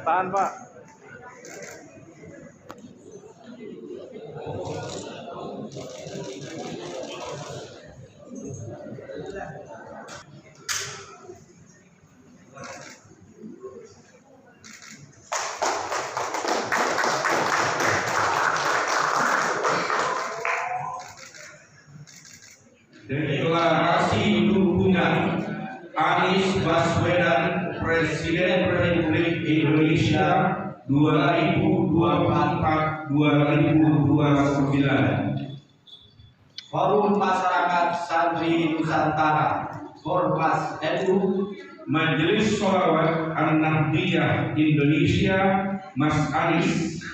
Tahan, Pak. Deklarasi dukungan Anies Baswedan Presiden Republik Indonesia 2024-2029. Forum Masyarakat Santri Nusantara Formas NU, Majelis Sholawat An-Nahdiyah Indonesia Mas Anies.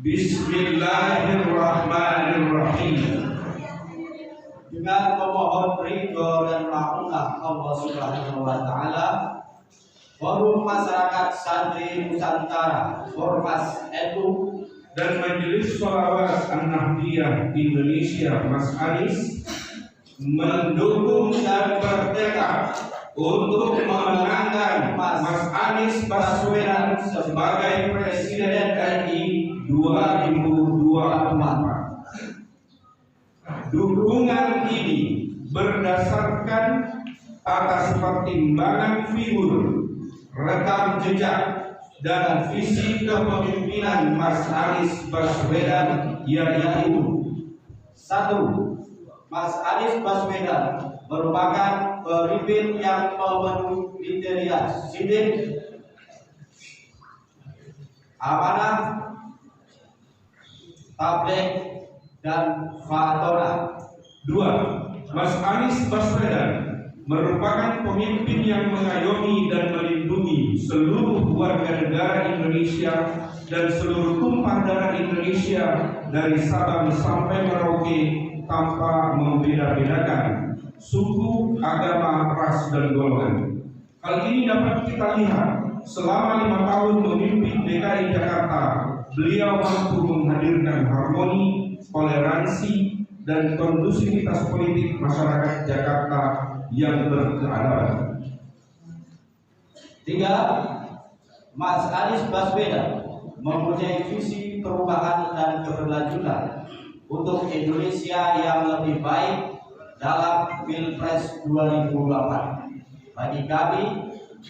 Bismillahirrahmanirrahim. dengan memohon ridho dan rahmat Allah Subhanahu wa taala, Forum Masyarakat Santri Nusantara Formas NU dan Majelis Sholawat An-Nahdiyah Indonesia Mas Anies mendukung dan bertekad untuk memenangkan Mas Anies Baswedan sebagai Presiden RI 2024. Dukungan ini berdasarkan atas pertimbangan figur, rekam jejak, dan visi kepemimpinan Mas Anies Baswedan, yaitu 1. Mas Anies Baswedan merupakan pemimpin yang memenuhi kriteria sidik, amanah, tabligh, dan fatora. 2. Mas Anies Baswedan merupakan pemimpin yang mengayomi dan melindungi seluruh warga negara Indonesia dan seluruh tumpah darah Indonesia dari Sabang sampai Merauke tanpa membeda-bedakan suku, agama, ras, dan golongan. Hal ini dapat kita lihat selama 5 tahun memimpin DKI Jakarta. Beliau mampu menghadirkan harmoni, toleransi, dan kondusivitas politik masyarakat Jakarta yang berkeadaban. 3. Mas Anies Baswedan mempunyai visi perubahan dan keberlanjutan untuk Indonesia yang lebih baik dalam Pilpres 2024. Bagi kami,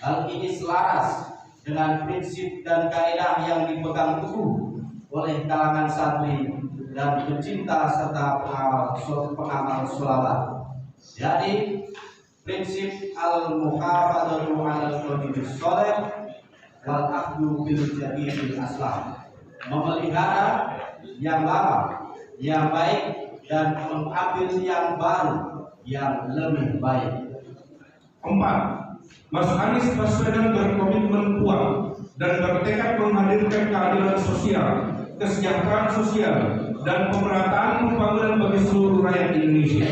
hal ini selaras dengan prinsip dan kaidah yang dipegang teguh oleh kalangan santri dan pecinta serta pengamal sholawat, jadi prinsip al-muhafadzatu 'alal qawlis shalih wal akhdhu bil jadidil aslam, memelihara yang lama, yang baik, dan mengambil yang baru, yang lebih baik. 4. Mas Anies Baswedan berkomitmen kuat dan bertekad menghadirkan keadilan sosial, kesejahteraan sosial, dan pemerataan pembangunan bagi seluruh rakyat Indonesia.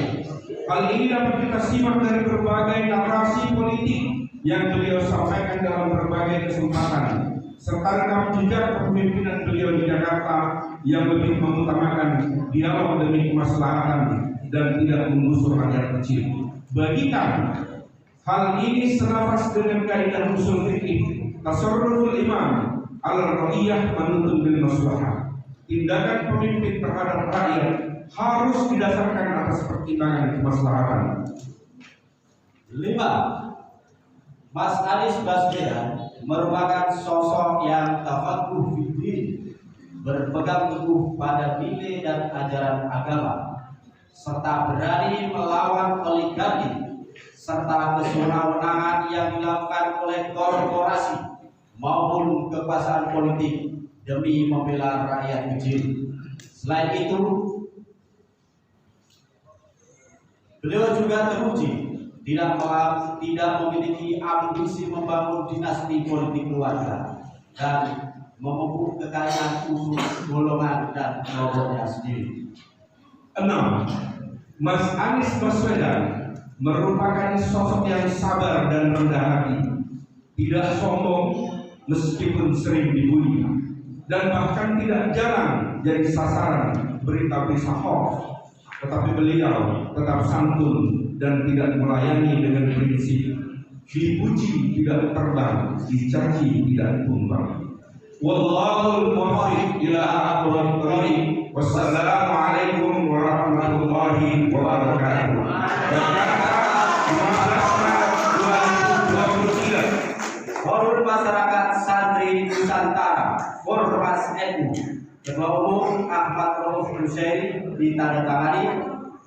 Hal ini dapat kita simak dari berbagai narasi politik yang beliau sampaikan dalam berbagai kesempatan, serta rekam jejak kepemimpinan beliau di Jakarta yang lebih mengutamakan dialog demi kemaslahatan dan tidak menggusur rakyat kecil. Bagi kami, hal ini senafas dengan kaidah usul fikih tasarruful imam al-ra'iyah manuntun bil maslahah. Tindakan pemimpin terhadap rakyat harus didasarkan atas pertimbangan kemaslahatan. 5. Mas Anies Baswedan merupakan sosok yang tafaqquh fiddin, berpegang teguh pada nilai dan ajaran agama, serta berani melawan oligarki serta kesewenang-wenangan yang dilakukan oleh korporasi maupun kekuasaan politik demi membela rakyat kecil. Selain itu, beliau juga teruji tidak memiliki ambisi membangun dinasti politik keluarga dan memupuk kekayaan khusus golongan dan kelompoknya sendiri. 6. Mas Anies Baswedan merupakan sosok yang sabar dan rendah hati, tidak sombong meskipun sering dibully, dan bahkan tidak jarang jadi sasaran berita-berita hoax. Tetapi beliau tetap santun dan tidak melayani dengan prinsip dipuji tidak terbang, dicaci tidak tumbang. Wallahul muwaffiq ila aqwamit thoriq. Wassalamualaikum warahmatullahi wabarakatuh. Forum Masyarakat Santri Nusantara, Ormas NU, Ketua Umum Ahmad Rauf Husaini ditandatangani,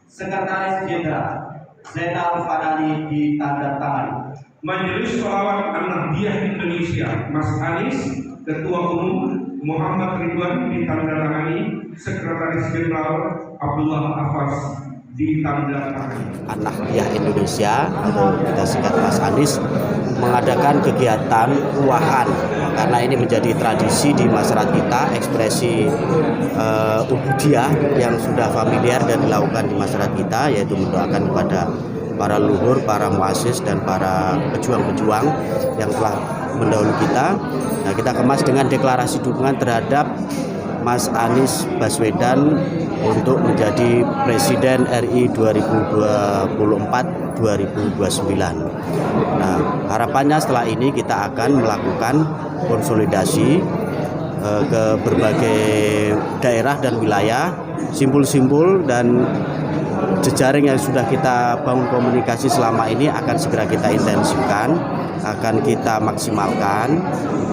Sekretaris Jenderal Zainal Fadani ditandatangani. Majelis Shalawat An-Nahdiyah Indonesia, Mas Anies, Ketua Umum Muhammad Ridwan ditandatangani, Sekretaris Jenderal Abdullah Hafaz ditandatangani. An-Nahdiyah Indonesia atau kita singkat Mas Anies mengadakan kegiatan ruahan karena ini menjadi tradisi di masyarakat kita, ekspresi ubudiyah yang sudah familiar dan dilakukan di masyarakat kita, yaitu mendoakan kepada para leluhur, para muassis dan para pejuang-pejuang yang telah mendahului kita. Nah, kita kemas dengan deklarasi dukungan terhadap Mas Anies Baswedan untuk menjadi Presiden RI 2024-2029. Nah, harapannya setelah ini kita akan melakukan konsolidasi ke berbagai daerah dan wilayah, simpul-simpul dan jejaring yang sudah kita bangun komunikasi selama ini akan segera kita intensifkan, akan kita maksimalkan,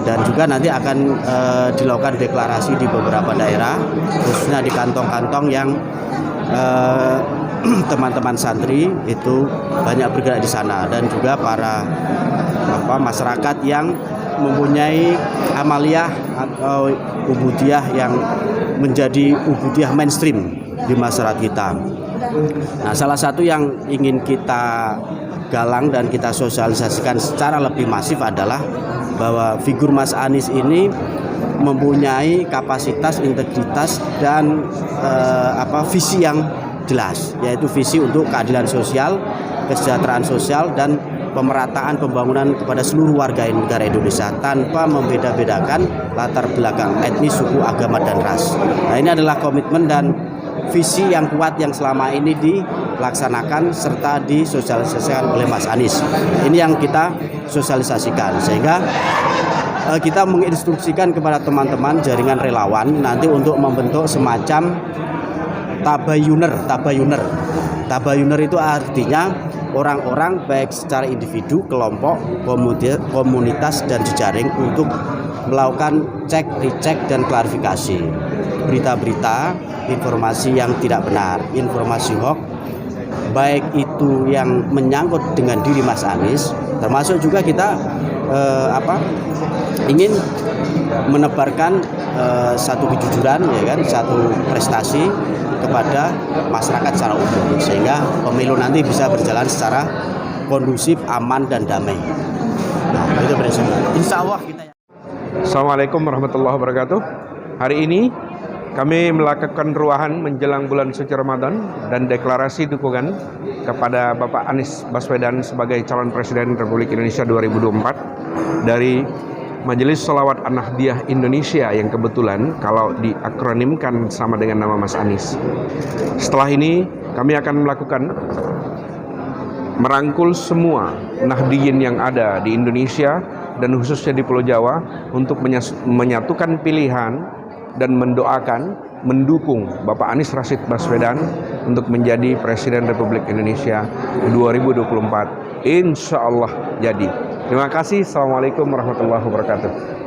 dan juga nanti akan dilakukan deklarasi di beberapa daerah, khususnya di kantong-kantong yang teman-teman santri itu banyak bergerak di sana, dan juga para masyarakat yang mempunyai amaliyah atau ubudiyah yang menjadi ubudiyah mainstream di masyarakat kita. Nah, salah satu yang ingin kita galang dan kita sosialisasikan secara lebih masif adalah bahwa figur Mas Anies ini mempunyai kapasitas, integritas dan visi yang jelas, yaitu visi untuk keadilan sosial, kesejahteraan sosial dan pemerataan pembangunan kepada seluruh warga negara Indonesia tanpa membeda-bedakan latar belakang etnis, suku, agama dan ras. Nah, ini adalah komitmen dan visi yang kuat yang selama ini dilaksanakan serta disosialisasikan oleh Mas Anies. Ini yang kita sosialisasikan, sehingga kita menginstruksikan kepada teman-teman jaringan relawan nanti untuk membentuk semacam tabayuner. Tabayuner itu artinya orang-orang baik secara individu, kelompok, komunitas dan jejaring untuk melakukan cek, recheck dan klarifikasi berita-berita, informasi yang tidak benar, informasi hoax, baik itu yang menyangkut dengan diri Mas Anies, termasuk juga kita ingin menebarkan satu kejujuran, ya kan, satu prestasi kepada masyarakat secara umum, sehingga pemilu nanti bisa berjalan secara kondusif, aman dan damai. Nah, itu prinsipnya. Insya Allah kita. Assalamualaikum warahmatullahi wabarakatuh. Hari ini kami melakukan ruahan menjelang bulan suci Ramadan dan deklarasi dukungan kepada Bapak Anies Baswedan sebagai calon Presiden Republik Indonesia 2024 dari Majelis Shalawat An-Nahdiyah Indonesia yang kebetulan kalau diakronimkan sama dengan nama Mas Anies. Setelah ini kami akan melakukan merangkul semua Nahdiyin yang ada di Indonesia dan khususnya di Pulau Jawa untuk menyatukan pilihan dan mendoakan, mendukung Bapak Anies Rashid Baswedan untuk menjadi Presiden Republik Indonesia 2024. Insya Allah jadi. Terima kasih. Assalamualaikum warahmatullahi wabarakatuh.